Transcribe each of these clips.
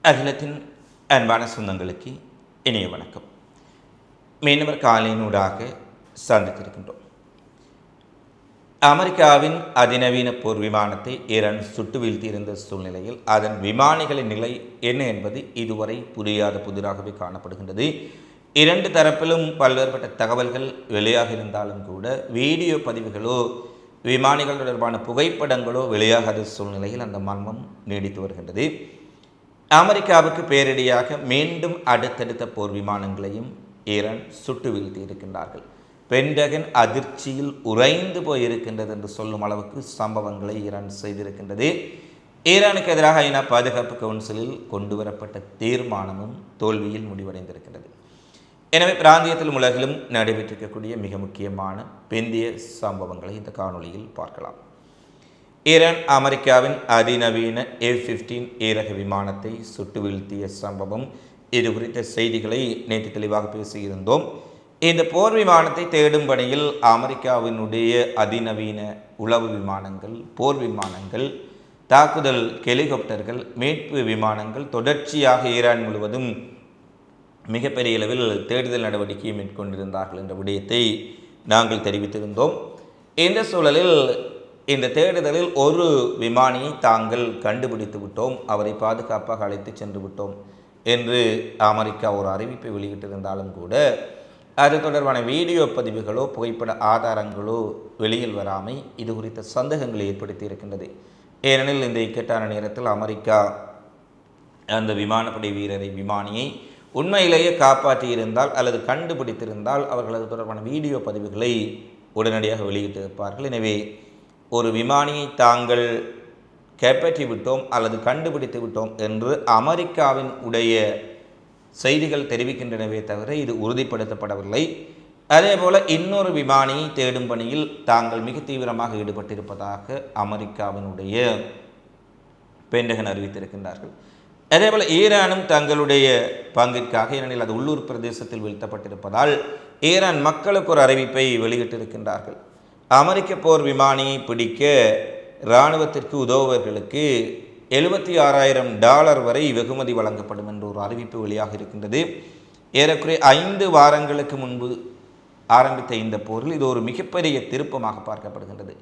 அகிலத்தின் அன்பான சொந்தங்களுக்கு இனிய வணக்கம். மீனவர் காலையினூடாக சந்தித்திருக்கின்றோம். அமெரிக்காவின் அதிநவீன போர் விமானத்தை ஈரான் சுட்டு வீழ்த்தியிருந்த சூழ்நிலையில் அதன் விமானிகளின் நிலை என்ன என்பது இதுவரை புரியாத புதிராகவே காணப்படுகின்றது. இரண்டு தரப்பிலும் பல்வேறுபட்ட தகவல்கள் வெளியாக இருந்தாலும் கூட வீடியோ பதிவுகளோ விமானிகள் தொடர்பான புகைப்படங்களோ வெளியாகாத சூழ்நிலையில் அந்த மர்மம் நீடித்து வருகின்றது. அமெரிக்காவுக்கு பேரிடியாக மீண்டும் அடுத்தடுத்த போர் விமானங்களையும் ஈரான் சுட்டு வீழ்த்தி இருக்கின்றார்கள். பென்டகன் அதிர்ச்சியில் உறைந்து போயிருக்கின்றது என்று சொல்லும் அளவுக்கு சம்பவங்களை ஈரான் செய்திருக்கின்றது. ஈரானுக்கு எதிராக ஐநா பாதுகாப்பு கவுன்சிலில் கொண்டு வரப்பட்ட தீர்மானமும் தோல்வியில் முடிவடைந்திருக்கின்றது. எனவே பிராந்தியத்திலும் உலகிலும் நடைபெற்றிருக்கக்கூடிய மிக முக்கியமான பிந்திய சம்பவங்களை இந்த காணொளியில் பார்க்கலாம். ஈரான் அமெரிக்காவின் அதிநவீன F-15 ஈரக விமானத்தை சுட்டு வீழ்த்திய சம்பவம், இது குறித்த செய்திகளை நேற்று தெளிவாக பேசியிருந்தோம். இந்த போர் விமானத்தை தேடும் பணியில் அமெரிக்காவினுடைய அதிநவீன உளவு விமானங்கள், போர் விமானங்கள், தாக்குதல் ஹெலிகாப்டர்கள், மீட்பு விமானங்கள் தொடர்ச்சியாக ஈரான் முழுவதும் மிகப்பெரிய அளவில் தேடுதல் நடவடிக்கையை மேற்கொண்டிருந்தார்கள் என்ற விடயத்தை நாங்கள் தெரிவித்திருந்தோம். இந்த சூழலில் இந்த தேடுதலில் ஒரு விமானியை தாங்கள் கண்டுபிடித்து விட்டோம், அவரை பாதுகாப்பாக அழைத்து சென்று விட்டோம் என்று அமெரிக்கா ஒரு அறிவிப்பை வெளியிட்டிருந்தாலும் கூட அது தொடர்பான வீடியோ பதிவுகளோ புகைப்பட ஆதாரங்களோ வெளியில் வராமை இது குறித்த சந்தேகங்களை ஏற்படுத்தி இருக்கின்றது. ஏனெனில் இந்த இக்கட்டான நேரத்தில் அமெரிக்கா அந்த விமானப்படை வீரரை, விமானியை உண்மையிலேயே காப்பாற்றியிருந்தால் அல்லது கண்டுபிடித்திருந்தால் அவர்கள் அது தொடர்பான வீடியோ பதிவுகளை உடனடியாக வெளியிட்டிருப்பார்கள். எனவே ஒரு விமானியை தாங்கள் கைப்பற்றி விட்டோம் அல்லது கண்டுபிடித்து விட்டோம் என்று அமெரிக்காவின் உடைய செய்திகள் தெரிவிக்கின்றனவே தவிர இது உறுதிப்படுத்தப்படவில்லை. அதேபோல இன்னொரு விமானியை தேடும் பணியில் தாங்கள் மிக தீவிரமாக ஈடுபட்டிருப்பதாக அமெரிக்காவினுடைய பென்டகன் அறிவித்திருக்கின்றார்கள். அதேபோல் ஈரானும் தங்களுடைய பங்கிற்காக, ஏனெனில் அது உள்ளூர் பிரதேசத்தில் வீழ்த்தப்பட்டிருப்பதால் ஈரான் மக்களுக்கு ஒரு அறிவிப்பை வெளியிட்டிருக்கின்றார்கள். அமெரிக்க போர் விமானியை பிடிக்க இராணுவத்திற்கு உதவுவர்களுக்கு $76,000 வரை வெகுமதி வழங்கப்படும் என்ற ஒரு அறிவிப்பு வெளியாக இருக்கின்றது. ஏறக்குறைய 5 வாரங்களுக்கு முன்பு ஆரம்பித்த இந்த போரில் இது ஒரு மிகப்பெரிய திருப்பமாக பார்க்கப்படுகின்றது.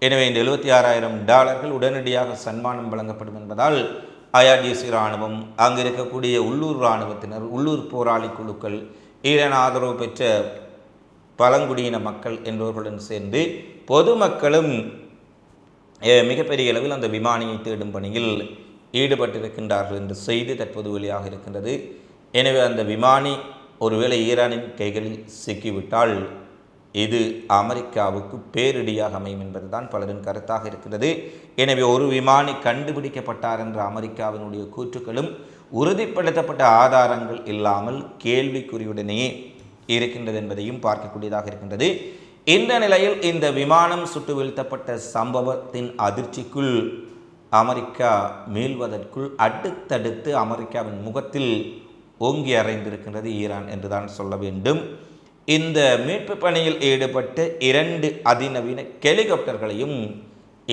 எனவே இந்த $76,000 உடனடியாக சன்மானம் வழங்கப்படும் என்பதால் IRGC இராணுவம், அங்கு இருக்கக்கூடிய உள்ளூர் இராணுவத்தினர், உள்ளூர் போராளி குழுக்கள், ஈரான் ஆதரவு பெற்ற பழங்குடியின மக்கள் என்பவர்களுடன் சேர்ந்து பொதுமக்களும் மிகப்பெரிய அளவில் அந்த விமானியை தேடும் பணியில் ஈடுபட்டிருக்கின்றார்கள் என்ற செய்தி தற்போது வெளியாக இருக்கின்றது. எனவே அந்த விமானி ஒருவேளை ஈரானின் கைகளில் சிக்கிவிட்டால் இது அமெரிக்காவுக்கு பேரிடியாக அமையும் என்பதுதான் பலரின் கருத்தாக இருக்கிறது. எனவே ஒரு விமானி கண்டுபிடிக்கப்பட்டார் என்ற அமெரிக்காவினுடைய கூற்றுக்களும் உறுதிப்படுத்தப்பட்ட ஆதாரங்கள் இல்லாமல் கேள்விக்குறியுடனேயே இருக்கின்றது என்பதையும் பார்க்கக்கூடியதாக இருக்கின்றது. இந்த நிலையில் இந்த விமானம் சுட்டு வீழ்த்தப்பட்ட சம்பவத்தின் அதிர்ச்சிக்குள் அமெரிக்கா மீள்வதற்குள் அடுத்தடுத்து அமெரிக்காவின் முகத்தில் ஓங்கி அறைந்திருக்கின்றது ஈரான் என்றுதான் சொல்ல வேண்டும். இந்த மீட்பு பணியில் ஈடுபட்ட 2 அதிநவீன ஹெலிகாப்டர்களையும்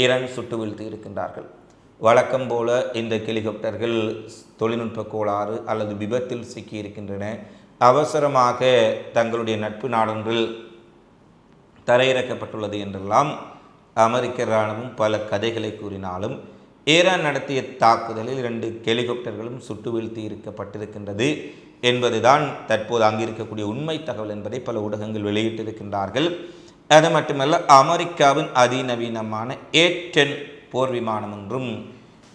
ஈரான் சுட்டு வீழ்த்தி இருக்கின்றார்கள். வழக்கம் போல இந்த ஹெலிகாப்டர்கள் தொழில்நுட்ப கோளாறு அல்லது விபத்தில் சிக்கி இருக்கின்றன, அவசரமாக தங்களுடைய நட்பு நாடொன்றில் தரையிறக்கப்பட்டுள்ளது என்றெல்லாம் அமெரிக்க இராணுவம் பல கதைகளை கூறினாலும் ஈரான் நடத்திய தாக்குதலில் 2 ஹெலிகாப்டர்களும் சுட்டு வீழ்த்தி இருக்கப்பட்டிருக்கின்றது என்பதுதான் தற்போது அங்கிருக்கக்கூடிய உண்மை தகவல் என்பதை பல ஊடகங்கள் வெளியிட்டிருக்கின்றார்கள். அது மட்டுமல்ல, அமெரிக்காவின் அதிநவீனமான A-10 போர் விமானம் ஒன்றும்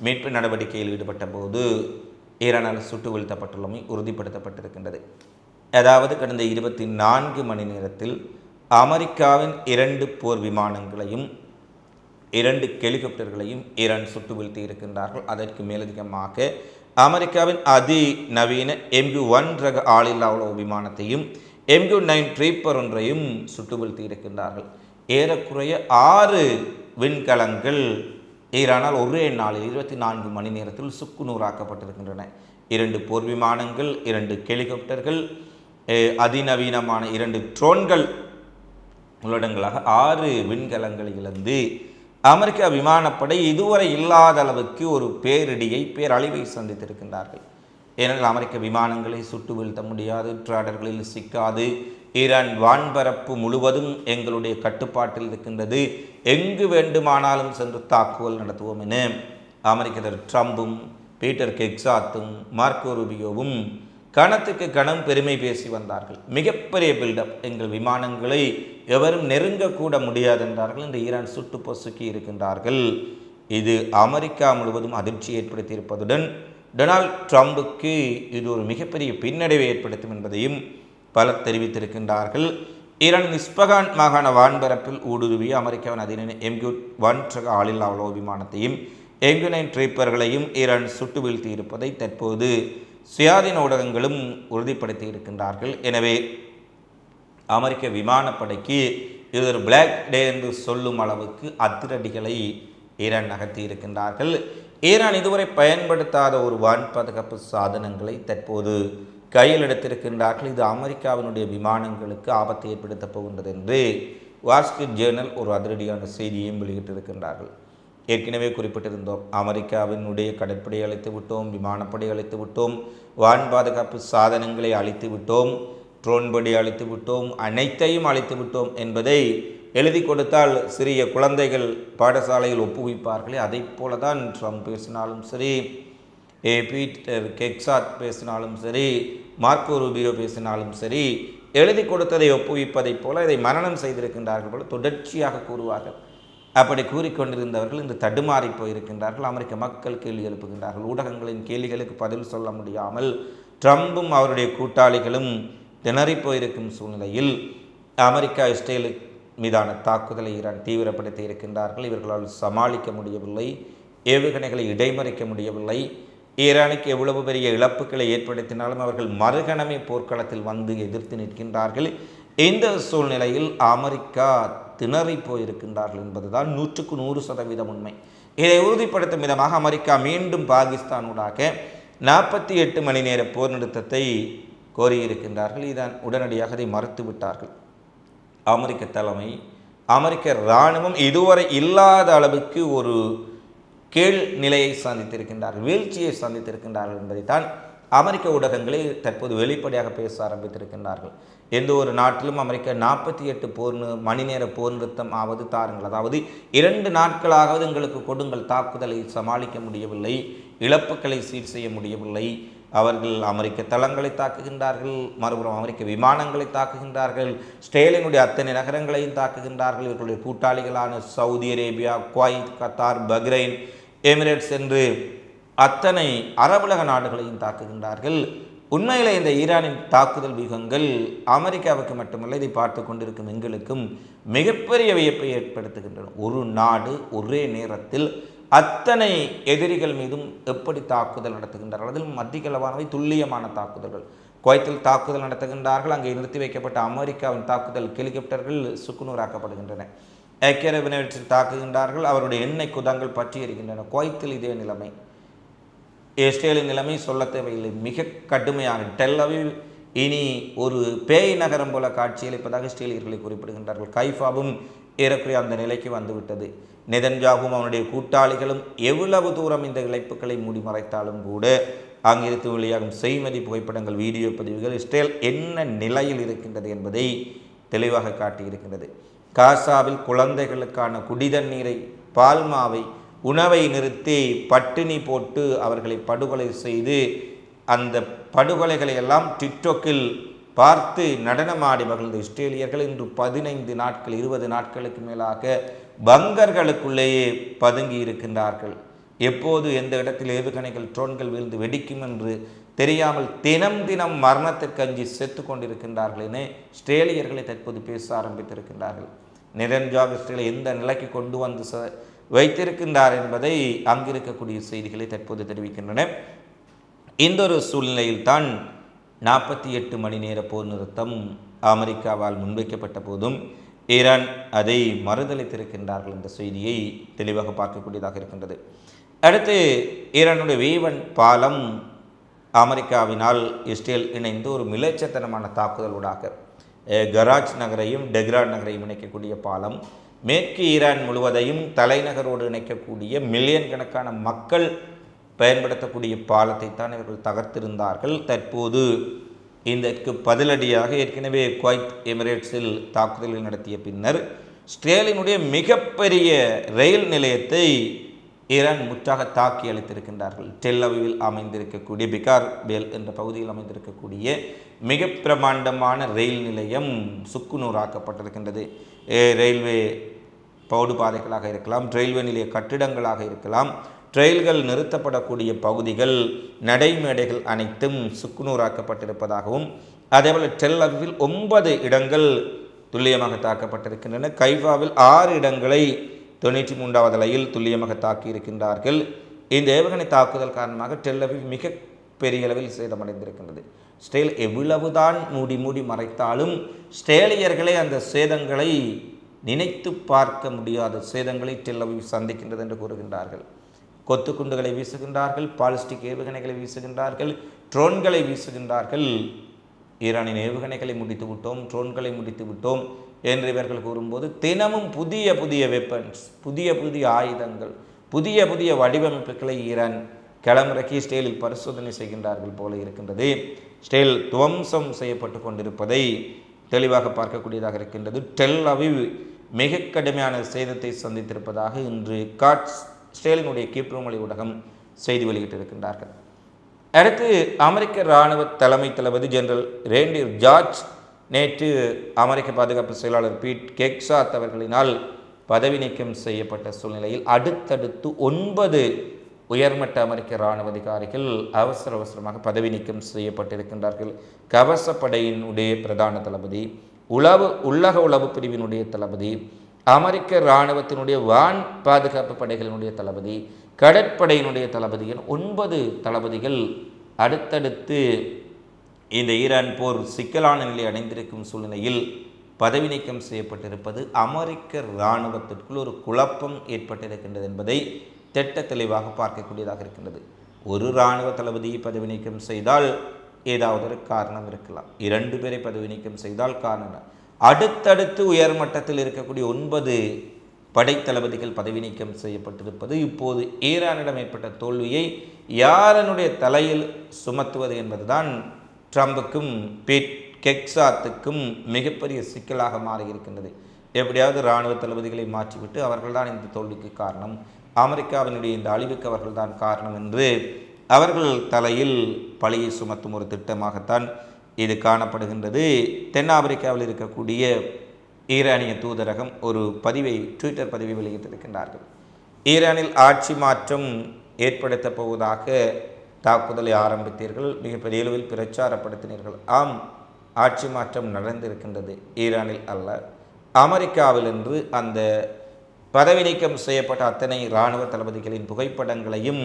மீட்பு நடவடிக்கையில் ஈடுபட்ட போது ஈரானால் சுட்டு வீழ்த்தப்பட்டுள்ளமை உறுதிப்படுத்தப்பட்டிருக்கின்றது. அதாவது கடந்த 24 மணி நேரத்தில் அமெரிக்காவின் 2 போர் விமானங்களையும் 2 ஹெலிகாப்டர்களையும் ஈரான் சுட்டு வீழ்த்தி இருக்கின்றார்கள். அதற்கு மேலதிகமாக அமெரிக்காவின் அதிநவீன MQ-1 ரக ஆளில்லா உளவு விமானத்தையும் MQ-9 ட்ரீப்பர் ஒன்றையும் சுட்டு வீழ்த்தி இருக்கின்றார்கள். ஏறக்குறைய 6 விண்கலங்கள் ஈரானால் ஒரே நாளில் 24 மணி நேரத்தில் சுக்குநூறாக்கப்பட்டிருக்கின்றன. 2 போர் விமானங்கள், 2 ஹெலிகாப்டர்கள், அதிநவீனமான 2 ட்ரோன்கள் உள்ளடங்களாக 6 விண்கலங்களை இழந்து அமெரிக்க விமானப்படை இதுவரை இல்லாத அளவுக்கு ஒரு பேரழிவை சந்தித்திருக்கின்றார்கள். ஏனென்றால் அமெரிக்க விமானங்களை சுட்டு வீழ்த்த முடியாது, ட்ராடர்களில் சிக்காது, ஈரான் வான்பரப்பு முழுவதும் எங்களுடைய கட்டுப்பாட்டில் இருக்கின்றது, எங்கு வேண்டுமானாலும் சென்று தாக்குதல் நடத்துவோம் என அமெரிக்க ட்ரம்பும் பீட்டர் கெக்ஸாத்தும் மார்க்கோ ரூபியோவும் கணத்துக்கு கணம் பெருமை பேசி வந்தார்கள். மிகப்பெரிய பில்டப், எங்கள் விமானங்களை எவரும் நெருங்கக்கூட முடியாது என்றார்கள். இந்த ஈரான் சுட்டு பொசுக்கி இருக்கின்றார்கள். இது அமெரிக்கா முழுவதும் அதிர்ச்சி ஏற்படுத்தியிருப்பதுடன் டொனால்ட் ட்ரம்புக்கு இது ஒரு மிகப்பெரிய பின்னடைவை ஏற்படுத்தும் என்பதையும் பலர் தெரிவித்திருக்கின்றார்கள். ஈரான் இஸ்பகான் மாகாண வான்பரப்பில் ஊடுருவிய அமெரிக்காவின் அதிநவீன MQ-1 ரக ஆளில்லா உளவு விமானத்தையும் MQ-9 ட்ரீப்பர்களையும் ஈரான் சுட்டு வீழ்த்தி இருப்பதை தற்போது சுயாதீன ஊடகங்களும் உறுதிப்படுத்தி இருக்கின்றார்கள். எனவே அமெரிக்க விமானப்படைக்கு இது ஒரு பிளாக் டே என்று சொல்லும் அளவுக்கு அதிரடிகளை ஈரான் நகர்த்தி இருக்கின்றார்கள். ஈரான் இதுவரை பயன்படுத்தாத ஒரு வான் பாதுகாப்பு சாதனங்களை தற்போது கையில் எடுத்திருக்கின்றார்கள். இது அமெரிக்காவினுடைய விமானங்களுக்கு ஆபத்தை ஏற்படுத்தப் போகின்றது என்று வால் ஸ்ட்ரீட் ஜேர்னல் ஒரு அதிரடியான செய்தியையும் வெளியிட்டிருக்கின்றார்கள். ஏற்கனவே குறிப்பிட்டிருந்தோம், அமெரிக்காவினுடைய கடற்படை அழைத்து விட்டோம், விமானப்படை அழைத்து விட்டோம், வான் பாதுகாப்பு சாதனங்களை அழித்து விட்டோம், ட்ரோன் படி அழித்து விட்டோம், அனைத்தையும் அழித்து விட்டோம் என்பதை எழுதி கொடுத்தால் சிறிய குழந்தைகள் பாடசாலையில் ஒப்புவிப்பார்களே, அதை போல தான் ட்ரம்ப் பேசினாலும் சரி, பீட்டர் கெக்ஸாத் பேசினாலும் சரி, மார்க்கோ ரூபியோ பேசினாலும் சரி, எழுதி கொடுத்ததை ஒப்புவிப்பதைப் போல இதை மரணம் செய்திருக்கின்றார்கள் போல தொடர்ச்சியாக கூறுவார்கள். அப்படி கூறிக்கொண்டிருந்தவர்கள் இந்த தடுமாறி போயிருக்கின்றார்கள். அமெரிக்க மக்கள் கேள்வி எழுப்புகின்றார்கள். ஊடகங்களின் கேள்விகளுக்கு பதில் சொல்ல முடியாமல் ட்ரம்பும் அவருடைய கூட்டாளிகளும் திணறி போயிருக்கும் சூழ்நிலையில் அமெரிக்கா இஸ்ரேல் மீதான தாக்குதலை ஈரான் தீவிரப்படுத்தி இருக்கின்றார்கள். இவர்களால் சமாளிக்க முடியவில்லை, ஏவுகணைகளை இடைமறிக்க முடியவில்லை. ஈரானுக்கு எவ்வளவு பெரிய இழப்புகளை ஏற்படுத்தினாலும் அவர்கள் மறுகணமே போர்க்களத்தில் வந்து எதிர்த்து நிற்கின்றார்கள். இந்த சூழ்நிலையில் அமெரிக்கா திணறி போயிருக்கின்றார்கள் என்பதுதான் 100% உண்மை. இதை உறுதிப்படுத்தும் விதமாக அமெரிக்கா மீண்டும் பாகிஸ்தானூடாக 48 மணி நேர போர் நிறுத்தத்தை கோரியிருக்கின்றார்கள். இதான் உடனடியாக அதை மறுத்துவிட்டார்கள். அமெரிக்க தலைமை, அமெரிக்க இராணுவம் இதுவரை இல்லாத அளவுக்கு ஒரு கீழ் நிலையை சந்தித்திருக்கின்றார்கள், வீழ்ச்சியை சந்தித்திருக்கின்றார்கள் என்பதைத்தான் அமெரிக்க ஊடகங்களை தற்போது வெளிப்படையாக பேச ஆரம்பித்திருக்கின்றார்கள். எந்த ஒரு நாட்டிலும் அமெரிக்கா 48 மணி நேர போர் நிறுத்தம் ஆவது தாருங்கள், அதாவது 2 நாட்களாவது எங்களுக்கு கொடுங்கள், தாக்குதலை சமாளிக்க முடியவில்லை, இழப்புகளை சீர் செய்ய முடியவில்லை. அவர்கள் அமெரிக்க தளங்களை தாக்குகின்றார்கள், மறுபுறம் அமெரிக்க விமானங்களை தாக்குகின்றார்கள், இஸ்ரேலினுடைய அத்தனை நகரங்களையும் தாக்குகின்றார்கள். இவர்களுடைய கூட்டாளிகளான Saudi Arabia, Kuwait, Qatar, Bahrain, Emirates என்று அத்தனை அரபுலக நாடுகளையும் தாக்குகின்றார்கள். உண்மையில் இந்த ஈரானின் தாக்குதல் வியூகங்கள் அமெரிக்காவுக்கு மட்டுமல்ல, இதை பார்த்து கொண்டிருக்கும் எங்களுக்கும் மிகப்பெரிய வியப்பை ஏற்படுத்துகின்றன. ஒரு நாடு ஒரே நேரத்தில் அத்தனை எதிரிகள் மீதும் எப்படி தாக்குதல் நடத்துகின்றார்கள், அதில் மத்தியகளவானவை துல்லியமான தாக்குதல்கள். குவைத்தில் தாக்குதல் நடத்துகின்றார்கள், அங்கே நிறுத்தி வைக்கப்பட்ட அமெரிக்காவின் தாக்குதல் ஹெலிகாப்டர்கள் சுக்குநூறாக்கப்படுகின்றன. ஐக்கிய அரபு எமிரேட்ஸில் தாக்குகின்றார்கள், அவருடைய எண்ணெய் குதங்கள் பற்றி எறிகின்றன. குவைத்தில் இதே நிலைமை. இஸ்ரேலின் நிலைமை சொல்ல தேவையில்லை, மிக கடுமையான. டெல் அவீவ் இனி ஒரு பேய் நகரம் போல காட்சியளிப்பதாக இஸ்ரேலியர்களை குறிப்பிடுகின்றார்கள். கைஃபாவும் ஏறக்குறைய அந்த நிலைக்கு வந்துவிட்டது. நெதன்யாகும் அவனுடைய கூட்டாளிகளும் எவ்வளவு தூரம் இந்த இழப்புகளை மூடி மறைத்தாலும் கூட அங்கிருந்து வெளியாகும் செய்மதி புகைப்படங்கள், வீடியோ பதிவுகள் இஸ்ரேல் என்ன நிலையில் இருக்கின்றது என்பதை தெளிவாக காட்டியிருக்கின்றது. காசாவில் குழந்தைகளுக்கான குடிதண்ணீரை, பால்மாவை, உணவை நிறுத்தி பட்டினி போட்டு அவர்களை படுகொலை செய்து அந்த படுகொலைகளை எல்லாம் டிக்டாக்கில் பார்த்து நடனமாடி மகிழ்ந்த இஸ்ரேலியர்கள் இன்று 15 நாட்கள் 20 நாட்களுக்கு மேலாக பங்கர்களுக்குள்ளேயே பதுங்கி இருக்கின்றார்கள். எப்போது எந்த இடத்தில் ஏவுகணைகள், ட்ரோன்கள் வீழ்ந்து வெடிக்கும் என்று தெரியாமல் தினம் தினம் மரணத்திற்கு அஞ்சி செத்து கொண்டிருக்கின்றார்கள் என இஸ்ரேலியர்களை தற்போது பேச ஆரம்பித்திருக்கின்றார்கள். நிரஞ்சாக இஸ்ரேலை எந்த நிலைக்கு கொண்டு வந்து வைத்திருக்கின்றார் என்பதை அங்கிருக்கக்கூடிய செய்திகளை தற்போது தெரிவிக்கின்றன. இந்த ஒரு சூழ்நிலையில்தான் 48 மணி நேர போர் நிறுத்தம் அமெரிக்காவால் முன்வைக்கப்பட்ட போதும் ஈரான் அதை மறுதளித்திருக்கின்றார்கள் என்ற செய்தியை தெளிவாக பார்க்கக்கூடியதாக இருக்கின்றது. அடுத்து ஈரானுடைய V1 பாலம் அமெரிக்காவினால் இஸ்ரேல் இணைந்து ஒரு மிலேச்சத்தனமான தாக்குதலூடாக கராச் நகரையும் டெஹ்ரான் நகரையும் இணைக்கக்கூடிய பாலம் மேற்கு ஈரான் முழுவதையும் தலைநகரோடு இணைக்கக்கூடிய மில்லியன் கணக்கான மக்கள் பயன்படுத்தக்கூடிய பாலத்தை தான் இவர்கள் தகர்த்திருந்தார்கள். தற்போது இதற்கு பதிலடியாக ஏற்கனவே குவைத் எமிரேட்ஸில் தாக்குதல்கள் நடத்திய பின்னர் இஸ்ரேலினுடைய மிகப்பெரிய ரயில் நிலையத்தை ஈரான் முற்றாக தாக்கி அளித்திருக்கின்றார்கள். டெல் அவிவில் அமைந்திருக்கக்கூடிய பிகார் பேல் என்ற பகுதியில் அமைந்திருக்கக்கூடிய மிக பிரமாண்டமான ரயில் நிலையம் சுக்குநூறாக்கப்பட்டிருக்கின்றது. ரயில்வே பவுடு பாதைகளாக இருக்கலாம், ரயில்வே நிலைய கட்டிடங்களாக இருக்கலாம், ரயில்கள் நிறுத்தப்படக்கூடிய பகுதிகள், நடைமேடைகள் அனைத்தும் சுக்குநூறாக்கப்பட்டிருப்பதாகவும், அதேபோல் டெல் அவிவில் 9 இடங்கள் துல்லியமாக தாக்கப்பட்டிருக்கின்றன. கைஃபாவில் 6 இடங்களை 93வது அலையில் துல்லியமாக தாக்கியிருக்கின்றார்கள். இந்த ஏவுகணை தாக்குதல் காரணமாக டெல் அவிவ் மிக பெரிய அளவில் சேதமடைந்திருக்கின்றது. இஸ்ரேல் எவ்வளவுதான் மூடி மறைத்தாலும் இஸ்ரேலியர்களே அந்த சேதங்களை நினைத்து பார்க்க முடியாத சேதங்களை டெல் அவிவ் சந்திக்கின்றது என்று கூறுகின்றார்கள். கொத்து குண்டுகளை வீசுகின்றார்கள், பாலிஸ்டிக் ஏவுகணைகளை வீசுகின்றார்கள், ட்ரோன்களை வீசுகின்றார்கள். ஈரானின் ஏவுகணைகளை முடித்து விட்டோம், ட்ரோன்களை முடித்து விட்டோம் என்று இவர்கள் கூறும்போது தினமும் புதிய வெப்பன்ஸ், புதிய ஆயுதங்கள், புதிய வடிவமைப்புகளை ஈரான் களமிறக்கி இஸ்ரேலில் பரிசோதனை செய்கின்றார்கள் போல இருக்கின்றது. இஸ்ரேல் துவம்சம் செய்யப்பட்டு கொண்டிருப்பதை தெளிவாக பார்க்கக்கூடியதாக இருக்கின்றது. டெல் அவிவ் மிக கடுமையான சேதத்தை சந்தித்திருப்பதாக இன்று காட்ஸ் இஸ்ரேலினுடைய கீப்ரோமொழி ஊடகம் செய்தி வெளியிட்டிருக்கின்றார்கள். அடுத்து அமெரிக்க இராணுவ தலைமை தளபதி ஜெனரல் ரேண்டியர் ஜார்ஜ் நேற்று அமெரிக்க பாதுகாப்பு செயலாளர் பீட் கெக்சாத் அவர்களினால் பதவி நீக்கம் செய்யப்பட்ட சூழ்நிலையில் அடுத்தடுத்து 9 உயர்மட்ட அமெரிக்க இராணுவ அதிகாரிகள் அவசரமாக பதவி நீக்கம் செய்யப்பட்டிருக்கின்றார்கள். கவசப்படையினுடைய பிரதான தளபதி, உள்ளக உளவு பிரிவினுடைய தளபதி, அமெரிக்க இராணுவத்தினுடைய வான் பாதுகாப்பு படைகளினுடைய தளபதி, கடற்படையினுடைய தளபதி என 9 தளபதிகள் அடுத்தடுத்து இந்த ஈரான் போர் சிக்கலான நிலை அடைந்திருக்கும் சூழ்நிலையில் பதவி நீக்கம் செய்யப்பட்டிருப்பது அமெரிக்க இராணுவத்திற்குள் ஒரு குழப்பம் ஏற்பட்டிருக்கின்றது என்பதை திட்ட தெளிவாக பார்க்கக்கூடியதாக இருக்கின்றது. ஒரு இராணுவ தளபதியை பதவி நீக்கம் செய்தால் ஏதாவது ஒரு காரணம் இருக்கலாம், 2 பேரை பதவி நீக்கம் செய்தால் காரணம். அடுத்தடுத்து உயர்மட்டத்தில் இருக்கக்கூடிய 9 படைத்தளபதிகள் பதவி நீக்கம் செய்யப்பட்டிருப்பது இப்போது ஈரானிடம் ஏற்பட்ட தோல்வியை யாரனுடைய தலையில் சுமத்துவது என்பதுதான் ட்ரம்புக்கும் பீட் கெக்சாத்துக்கும் மிகப்பெரிய சிக்கலாக மாறியிருக்கின்றது. எப்படியாவது இராணுவ தளபதிகளை மாற்றிவிட்டு அவர்கள்தான் இந்த தோல்விக்கு காரணம், அமெரிக்காவினுடைய இந்த அழிவுக்கு அவர்கள்தான் காரணம் என்று அவர்கள் தலையில் பழியை சுமத்தும் ஒரு திட்டமாகத்தான் இது காணப்படுகின்றது. தென்னாப்பிரிக்காவில் இருக்கக்கூடிய ஈரானிய தூதரகம் ஒரு ட்விட்டர் பதிவை வெளியிட்டிருக்கின்றார்கள். ஈரானில் ஆட்சி மாற்றம் ஏற்படுத்த போவதாக தாக்குதலை ஆரம்பித்தீர்கள், மிகப்பெரிய அளவில் பிரச்சாரப்படுத்தினீர்கள். ஆம், ஆட்சி மாற்றம் நடந்திருக்கின்றது, ஈரானில் அல்ல, அமெரிக்காவில் என்று அந்த பதவி நீக்கம் செய்யப்பட்ட அத்தனை இராணுவ தளபதிகளின் புகைப்படங்களையும்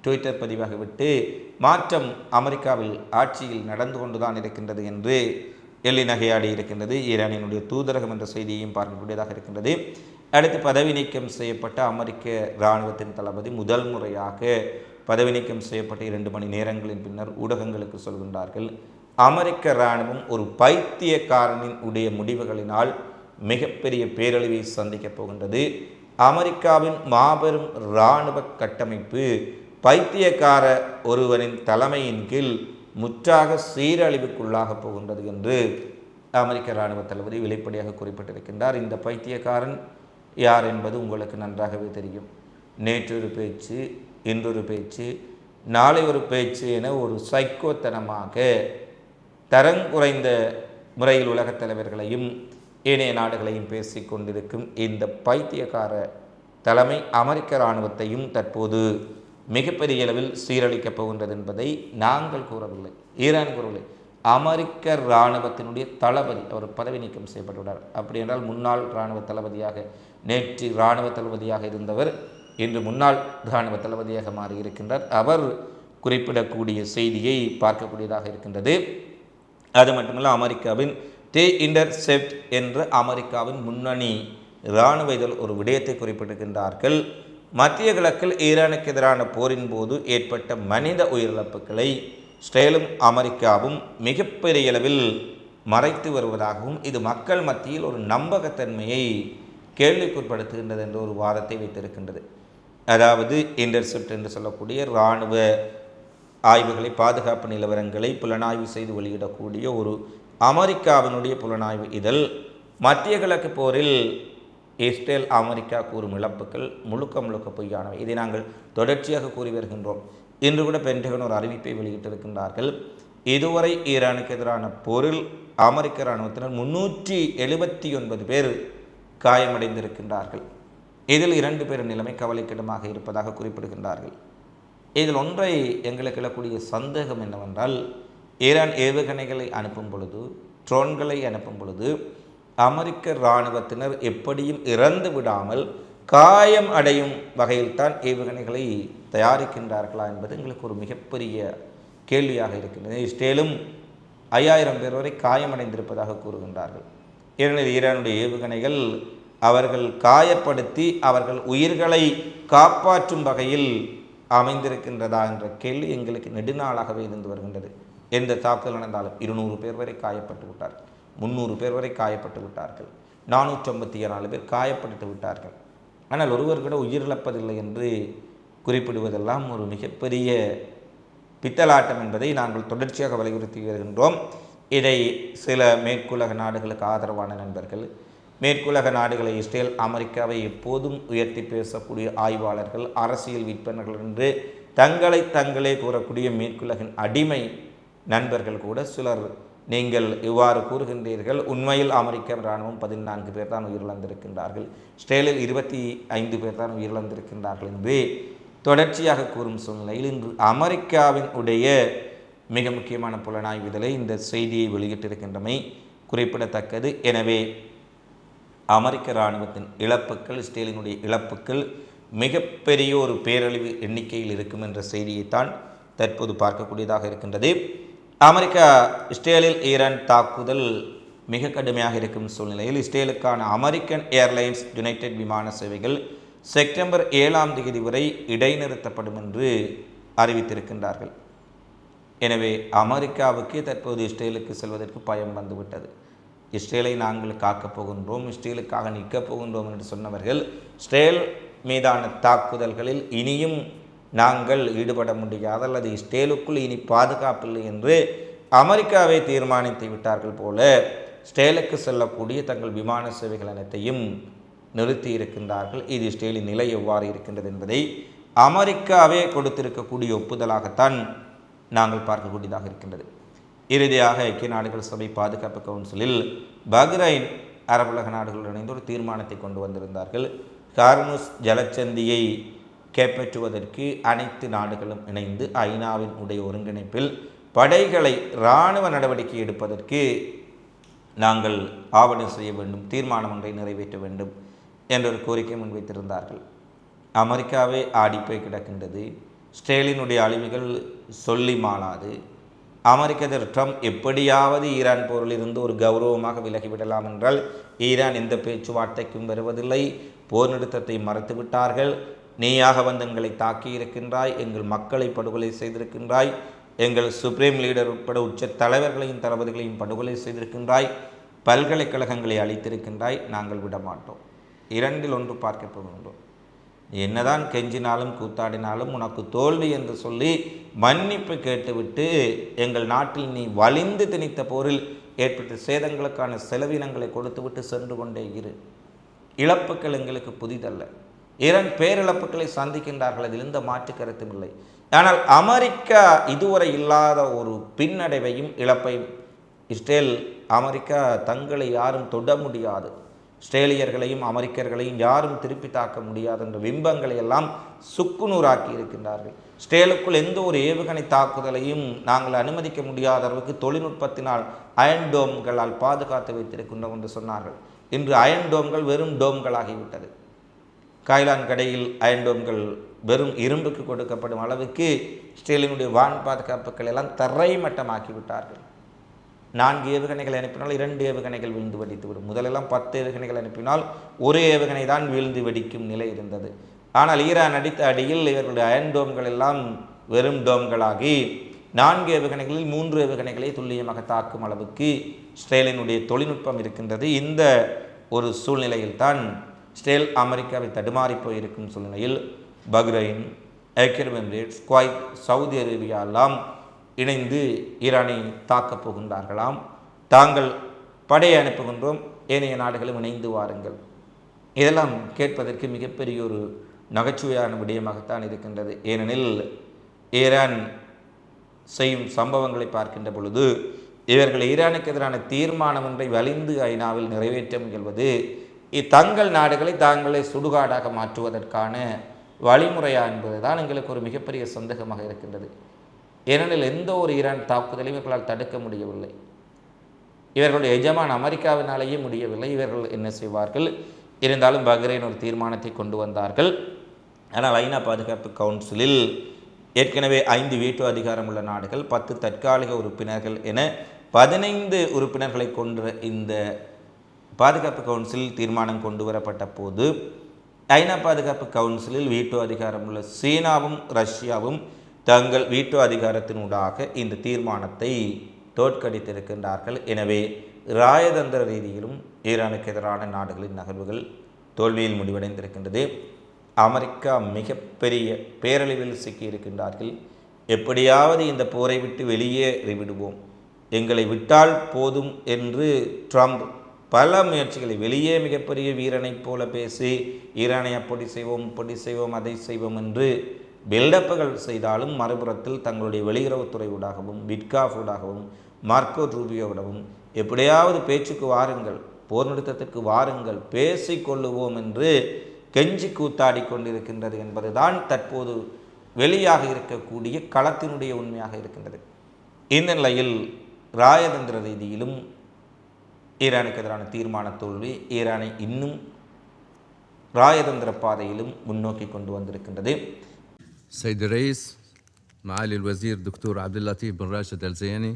ட்விட்டர் பதிவாக விட்டு மாற்றம் அமெரிக்காவில் ஆட்சியில் நடந்து கொண்டுதான் இருக்கின்றது என்று எள்ளி நகையாடி இருக்கின்றது ஈரானினுடைய தூதரகம் என்ற செய்தியையும் பார்க்கக்கூடியதாக இருக்கின்றது. அடுத்து பதவி நீக்கம் செய்யப்பட்ட அமெரிக்க இராணுவத்தின் தளபதி முதல் முறையாக பதவி நீக்கம் செய்யப்பட்ட 2 மணி நேரங்களின் பின்னர் ஊடகங்களுக்கு சொல்கின்றார்கள், அமெரிக்க இராணுவம் ஒரு பைத்தியக்காரனின் உடைய முடிவுகளினால் மிகப்பெரிய பேரழிவை சந்திக்கப் போகின்றது. அமெரிக்காவின் மாபெரும் இராணுவ கட்டமைப்பு பைத்தியக்கார ஒருவரின் தலைமையின் கீழ் முற்றாக சீரழிவுக்குள்ளாக போகின்றது என்று அமெரிக்க இராணுவ தளபதி வெளிப்படையாக குறிப்பிட்டிருக்கின்றார். இந்த பைத்தியக்காரன் யார் என்பது உங்களுக்கு நன்றாகவே தெரியும். நேற்று ஒரு பேச்சு, இன்றொரு பேச்சு, நாளை ஒரு பேச்சு என ஒரு சைக்கோத்தனமாக தரங்குறைந்த முறையில் உலகத் தலைவர்களையும் ஏனைய நாடுகளையும் பேசி கொண்டிருக்கும் இந்த பைத்தியக்கார தலைமை அமெரிக்க இராணுவத்தையும் தற்போது மிகப்பெரிய அளவில் சீரழிக்கப் போகின்றது என்பதை நாங்கள் கூறவில்லை, ஈரான் கூறவில்லை, அமெரிக்க இராணுவத்தினுடைய தளபதி அவர் பதவி நீக்கம் செய்யப்பட்டுள்ளார். அப்படி என்றால் முன்னாள் இராணுவ தளபதியாக, நேற்று இராணுவ தளபதியாக இருந்தவர் இன்று முன்னாள் இராணுவ தளபதியாக மாறியிருக்கின்றார். அவர் குறிப்பிடக்கூடிய செய்தியை பார்க்கக்கூடியதாக இருக்கின்றது. அது மட்டுமல்ல, அமெரிக்காவின் தி இன்டர்செப்ட் என்ற அமெரிக்காவின் முன்னணி இராணுவ இதழ் ஒரு விடயத்தை குறிப்பிட்டிருக்கின்றார்கள். மத்திய கிழக்கில் ஈரானுக்கு எதிரான போரின் போது ஏற்பட்ட மனித உயிரிழப்புகளை இஸ்ரேலும் அமெரிக்காவும் மிகப்பெரிய அளவில் மறைத்து வருவதாகவும் இது மக்கள் மத்தியில் ஒரு நம்பகத்தன்மையை கேள்விக்குட்படுத்துகின்றது என்ற ஒரு வாதத்தை வைத்திருக்கின்றது. அதாவது இன்டர்செப்ட் என்று சொல்லக்கூடிய இராணுவ ஆய்வுகளை, பாதுகாப்பு நிலவரங்களை புலனாய்வு செய்து வெளியிடக்கூடிய ஒரு அமெரிக்காவினுடைய புலனாய்வு இதழ் மத்திய கிழக்கு போரில் இஸ்ரேல் அமெரிக்கா கூறும் இழப்புகள் முழுக்க முழுக்க பொய்யானவை. இதை நாங்கள் தொடர்ச்சியாக கூறி வருகின்றோம். இன்று கூட பென்டகன் ஒரு அறிவிப்பை வெளியிட்டிருக்கின்றார்கள். இதுவரை ஈரானுக்கு எதிரான போரில் அமெரிக்க இராணுவத்தினர் 379 பேர் காயமடைந்திருக்கின்றார்கள். இதில் 2 பேர் நிலைமை கவலைக்கிடமாக இருப்பதாக குறிப்பிடுகின்றார்கள். இதில் ஒன்றை எங்களுக்கு எழக்கூடிய சந்தேகம் என்னவென்றால், ஈரான் ஏவுகணைகளை அனுப்பும் பொழுது, ட்ரோன்களை அனுப்பும் பொழுது அமெரிக்க இராணுவத்தினர் எப்படியும் இறந்து விடாமல் காயம் அடையும் வகையில்தான் ஏவுகணைகளை தயாரிக்கின்றார்களா என்பது எங்களுக்கு ஒரு மிகப்பெரிய கேள்வியாக இருக்கின்றது. இஸ்ரேலும் 5000 பேர் வரை காயமடைந்திருப்பதாக கூறுகின்றார்கள். ஏனெனில் ஈரானுடைய ஏவுகணைகள் அவர்கள் காயப்படுத்தி அவர்கள் உயிர்களை காப்பாற்றும் வகையில் அமைந்திருக்கின்றதா என்ற கேள்வி எங்களுக்கு நெடுநாளாகவே இருந்து வருகின்றது. எந்த தாக்குதல் நடந்தாலும் 200 பேர் வரை காயப்பட்டு விட்டார்கள், 300 பேர் வரை காயப்பட்டு விட்டார்கள், 454 பேர் காயப்பட்டு விட்டார்கள். ஆனால் ஒருவர் கூட உயிரிழப்பதில்லை என்று குறிப்பிடுவதெல்லாம் ஒரு மிகப்பெரிய பித்தலாட்டம் என்பதை நாங்கள் தொடர்ச்சியாக வலியுறுத்தி வருகின்றோம். இதை சில மேற்குலக நாடுகளுக்கு ஆதரவான நண்பர்கள், மேற்குலக நாடுகளை, இஸ்ரேல் அமெரிக்காவை எப்போதும் உயர்த்தி பேசக்கூடிய ஆய்வாளர்கள், அரசியல் விற்பனர்கள் என்று தங்களே கூறக்கூடிய மேற்குலகின் அடிமை நண்பர்கள் கூட சிலர் நீங்கள் இவ்வாறு கூறுகின்றீர்கள், உண்மையில் அமெரிக்க இராணுவம் 14 பேர் தான் உயிரிழந்திருக்கின்றார்கள், இஸ்ரேலில் 25 பேர் தான் உயிரிழந்திருக்கின்றார்கள் என்று தொடர்ச்சியாக கூறும் சூழ்நிலையில் இன்று அமெரிக்காவின் உடைய மிக முக்கியமான புலனாய்வு இதழை இந்த செய்தியை வெளியிட்டிருக்கின்றமை குறிப்பிடத்தக்கது. எனவே அமெரிக்க இராணுவத்தின் இழப்புக்கள், இஸ்ரேலினுடைய இழப்புக்கள் மிகப்பெரிய ஒரு பேரழிவு எண்ணிக்கையில் இருக்கும் என்ற செய்தியைத்தான் தற்போது பார்க்கக்கூடியதாக இருக்கின்றது. அமெரிக்கா இஸ்ரேலில் ஈரான் தாக்குதல் மிக கடுமையாக இருக்கும் சூழ்நிலையில் இஸ்ரேலுக்கான அமெரிக்கன் ஏர்லைன்ஸ் யுனைடெட் விமான சேவைகள் செப்டம்பர் 7ஆம் தேதி வரை இடைநிறுத்தப்படும் என்று அறிவித்திருக்கின்றார்கள். எனவே அமெரிக்காவுக்கு தற்போது இஸ்ரேலுக்கு செல்வதற்கு பயம் வந்துவிட்டது. இஸ்ரேலை நாங்கள் காக்கப் போகின்றோம், இஸ்ரேலுக்காக நிற்கப் போகின்றோம் என்று சொன்னவர்கள் இஸ்ரேல் மீதான தாக்குதல்களில் இனியும் நாங்கள் ஈடுபட முடியாது, அல்லது இஸ்ரேலுக்குள் இனி பாதுகாப்பில்லை என்று அமெரிக்காவை தீர்மானித்து விட்டார்கள் போல இஸ்ரேலுக்கு செல்லக்கூடிய தங்கள் விமான சேவைகள் அனைத்தையும் நிறுத்தி இருக்கின்றார்கள். இது இஸ்ரேலின் நிலை எவ்வாறு இருக்கின்றது என்பதை அமெரிக்காவே கொடுத்திருக்கக்கூடிய ஒப்புதலாகத்தான் நாங்கள் பார்க்கக்கூடியதாக இருக்கின்றது. இறுதியாக ஐக்கிய நாடுகள் சபை பாதுகாப்பு கவுன்சிலில் பஹ்ரைன் அரபுலக நாடுகளுடன் இணைந்து ஒரு தீர்மானத்தை கொண்டு வந்திருந்தார்கள். ஹார்முஸ் ஜலச்சந்தியை கைப்பற்றுவதற்கு அனைத்து நாடுகளும் இணைந்து ஐநாவின் உடைய ஒருங்கிணைப்பில் படைகளை இராணுவ நடவடிக்கை எடுப்பதற்கு நாங்கள் ஆவணம் செய்ய வேண்டும், தீர்மானம் ஒன்றை நிறைவேற்ற வேண்டும் என்ற ஒரு கோரிக்கை முன்வைத்திருந்தார்கள். அமெரிக்காவே ஆடிப்போய் கிடக்கின்றது. இஸ்ரேலினுடைய அழிவுகள் சொல்லி மாளாது. அமெரிக்க அதிபர் ட்ரம்ப் எப்படியாவது ஈரான் போரில் இருந்து ஒரு கௌரவமாக விலகிவிடலாம் என்றால் ஈரான் எந்த பேச்சுவார்த்தைக்கும் வருவதில்லை, போர் நிறுத்தத்தை மறுத்து விட்டார்கள். நீயாக வந்து எங்களை தாக்கி இருக்கின்றாய், எங்கள் மக்களை படுகொலை செய்திருக்கின்றாய், எங்கள் சுப்ரீம் லீடர் உட்பட உச்ச தலைவர்களையும் தளபதிகளையும் படுகொலை செய்திருக்கின்றாய், பல்கலைக்கழகங்களை அழித்திருக்கின்றாய், நாங்கள் விடமாட்டோம். 2இல் 1 பார்க்க போகின்றோம். என்னதான் கெஞ்சினாலும் கூத்தாடினாலும் உனக்கு தோல்வி என்று சொல்லி மன்னிப்பு கேட்டுவிட்டு எங்கள் நாட்டில் நீ வலிந்து திணித்த போரில் ஏற்பட்ட சேதங்களுக்கான செலவினங்களை கொடுத்துவிட்டு சென்று கொண்டே இரு. இழப்புகள் எங்களுக்கு புதிதல்ல. 2 பேரிழப்புகளை சந்திக்கின்றார்கள், அதில் எந்த மாற்று கருத்தும் இல்லை. ஆனால் அமெரிக்கா இதுவரை இல்லாத ஒரு பின்னடைவையும் இழப்பையும் இஸ்ரேல் அமெரிக்கா தங்களை யாரும் தொட முடியாது, இஸ்ரேலியர்களையும் அமெரிக்கர்களையும் யாரும் திருப்பி தாக்க முடியாது என்ற பிம்பங்களை எல்லாம் சுக்குநூறாக்கி இருக்கின்றார்கள். இஸ்ரேலுக்குள் எந்த ஒரு ஏவுகணை தாக்குதலையும் நாங்கள் அனுமதிக்க முடியாத அளவுக்கு தொழில்நுட்பத்தினால் அயன் டோம்களால் பாதுகாத்து வைத்திருக்கின்றோம் என்று சொன்னார்கள். இன்று அயன் டோம்கள் வெறும் டோம்களாகிவிட்டது. காய்லான் கடையில் அயன் டோம்கள் வெறும் இரும்புக்கு கொடுக்கப்படும் அளவுக்கு இஸ்ரேலினுடைய வான் பாதுகாப்புகள் எல்லாம் தரைமட்டமாக்கிவிட்டார்கள். 4 ஏவுகணைகள் அனுப்பினால் 2 ஏவுகணைகள் வீழ்ந்து வெடித்துவிடும். முதலெல்லாம் 10 ஏவுகணைகள் அனுப்பினால் 1 ஏவுகணை தான் வீழ்ந்து வெடிக்கும் நிலை இருந்தது. ஆனால் ஈரான் அடித்த அடியில் இவர்களுடைய அயன் டோம்கள் எல்லாம் வெறும் டோம்களாகி 4 ஏவுகணைகளில் 3 ஏவுகணைகளை துல்லியமாக தாக்கும் அளவுக்கு இஸ்ரேலினுடைய தொழில்நுட்பம் இருக்கின்றது. இந்த ஒரு சூழ்நிலையில் தான் ஸ்டேல் அமெரிக்காவை தடுமாறி போயிருக்கும் சூழ்நிலையில் பஹ்ரைன், ஐக்கிய அரபு எமிரேட்ஸ், குவைத், சவுதி அரேபியா எல்லாம் இணைந்து ஈரானை தாக்கப் போகின்றார்களாம். தாங்கள் படையை அனுப்புகின்றோம், ஏனைய நாடுகளும் இணைந்து வாருங்கள். இதெல்லாம் கேட்பதற்கு மிகப்பெரிய ஒரு நகைச்சுவையான விடயமாகத்தான் இருக்கின்றது. ஏனெனில் ஈரான் செய்யும் சம்பவங்களை பார்க்கின்ற பொழுது இவர்கள் ஈரானுக்கு எதிரான தீர்மானம் ஒன்றை வலிந்து ஐநாவில் நிறைவேற்ற முயல்வது தங்கள் நாடுகளை தாங்களே சுடுகாடாக மாற்றுவதற்கான வழிமுறையா என்பதுதான் எங்களுக்கு ஒரு மிகப்பெரிய சந்தேகமாக இருக்கின்றது. ஏனெனில் எந்த ஒரு ஈரான் தாக்குதலையும் இவர்களால் தடுக்க முடியவில்லை. இவர்களுடைய எஜமான் அமெரிக்காவினாலேயே முடியவில்லை. இவர்கள் என்ன செய்வார்கள்? இருந்தாலும் பஹ்ரைன் ஒரு தீர்மானத்தை கொண்டு வந்தார்கள். ஆனால் ஐநா பாதுகாப்பு கவுன்சிலில் ஏற்கனவே 5 வீட்டோ அதிகாரம் உள்ள நாடுகள், 10 தற்காலிக உறுப்பினர்கள் என 15 உறுப்பினர்களை கொண்ட இந்த பாதுகாப்பு கவுன்சில் தீர்மானம் கொண்டு வரப்பட்ட போது ஐநா பாதுகாப்பு கவுன்சிலில் வீட்டோ அதிகாரம் உள்ள சீனாவும் ரஷ்யாவும் தங்கள் வீட்டோ அதிகாரத்தினூடாக இந்த தீர்மானத்தை தோற்கடித்திருக்கின்றார்கள். எனவே இராயதந்திர ரீதியிலும் ஈரானுக்கு எதிரான நாடுகளின் நகர்வுகள் தோல்வியில் முடிவடைந்திருக்கின்றது. அமெரிக்கா மிகப்பெரிய பேரழிவில் சிக்கியிருக்கின்றார்கள். எப்படியாவது இந்த போரை விட்டு வெளியேறிவிடுவோம், எங்களை விட்டால் போதும் என்று ட்ரம்ப் பல முயற்சிகளை வெளியே மிகப்பெரிய வீரனைப் போல பேசி ஈரானை அப்படி செய்வோம், இப்படி செய்வோம், அதை செய்வோம் என்று பில்டப்புகள் செய்தாலும் மறுபுறத்தில் தங்களுடைய வெளியுறவுத்துறை ஊடாகவும், விட்காஃப் ஊடாகவும், மார்க்கோ ரூபியோவிடவும் எப்படியாவது பேச்சுக்கு வாருங்கள், போர் நிறுத்தத்திற்கு வாருங்கள், பேசிக்கொள்ளுவோம் என்று கெஞ்சி கூத்தாடி கொண்டிருக்கின்றது என்பதுதான் தற்போது வெளியாக இருக்கக்கூடிய களத்தினுடைய உண்மையாக இருக்கின்றது. இந்த நிலையில் இராயதந்திர ரீதியிலும் ஈரானுக்கு எதிரான தீர்மான தோல்வி ஈரானை இன்னும் இராயதந்திர பாதையிலும் முன்னோக்கி கொண்டு வந்திருக்கின்றது. سيد الرئيس معالي الوزير دكتور عبد اللطيف بن راشد الزياني,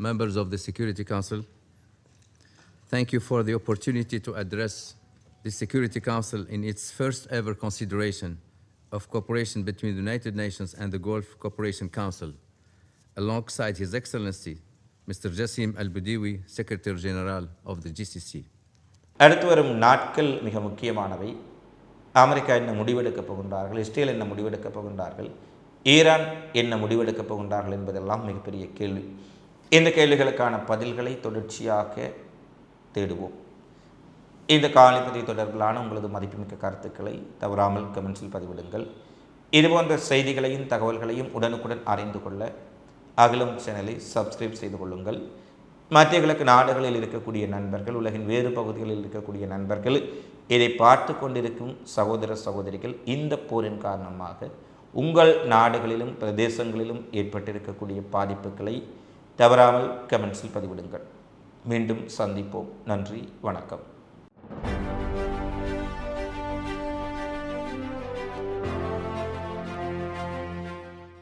members of the Security Council, thank you for the opportunity to address the Security Council in its first ever consideration of cooperation between the United Nations and the Gulf Cooperation Council, alongside His Excellency Mr. Jassim Al-Badawi, Secretary General of the GCC. அடுத்து வரும் நாட்கள் மிக முக்கியமானவை. America என்ன முடிவெடுக்கப் போகின்றார்கள், Israel என்ன முடிவெடுக்கப் போகின்றார்கள், Iran என்ன முடிவெடுக்கப் போகின்றார்கள் என்பதெல்லாம் மிகப்பெரிய கேள்வி. இந்த கேள்விகளுக்கான பதில்களை தொடர்ச்சியாக தேடுவோம். இந்த காணொளி தொடர்பிலான உங்களது மதிப்புமிக்க கருத்துக்களை தவறாமல் கமெண்ட்ஸில் பதிவிடுங்கள். இதுபோன்ற செய்திகளையும் தகவல்களையும் உடனுக்குடன் அறிந்து கொள்ள அகிலம் சேனலை சப்ஸ்கிரைப் செய்து கொள்ளுங்கள். மத்திய கிழக்கு நாடுகளில் இருக்கக்கூடிய நண்பர்கள், உலகின் வேறு பகுதிகளில் இருக்கக்கூடிய நண்பர்கள், இதை பார்த்து கொண்டிருக்கும் சகோதர சகோதரிகள், இந்த போரின் காரணமாக உங்கள் நாடுகளிலும் பிரதேசங்களிலும் ஏற்பட்டிருக்கக்கூடிய பாதிப்புகளை தவறாமல் கமெண்ட்ஸில் பதிவிடுங்கள். மீண்டும் சந்திப்போம். நன்றி, வணக்கம்.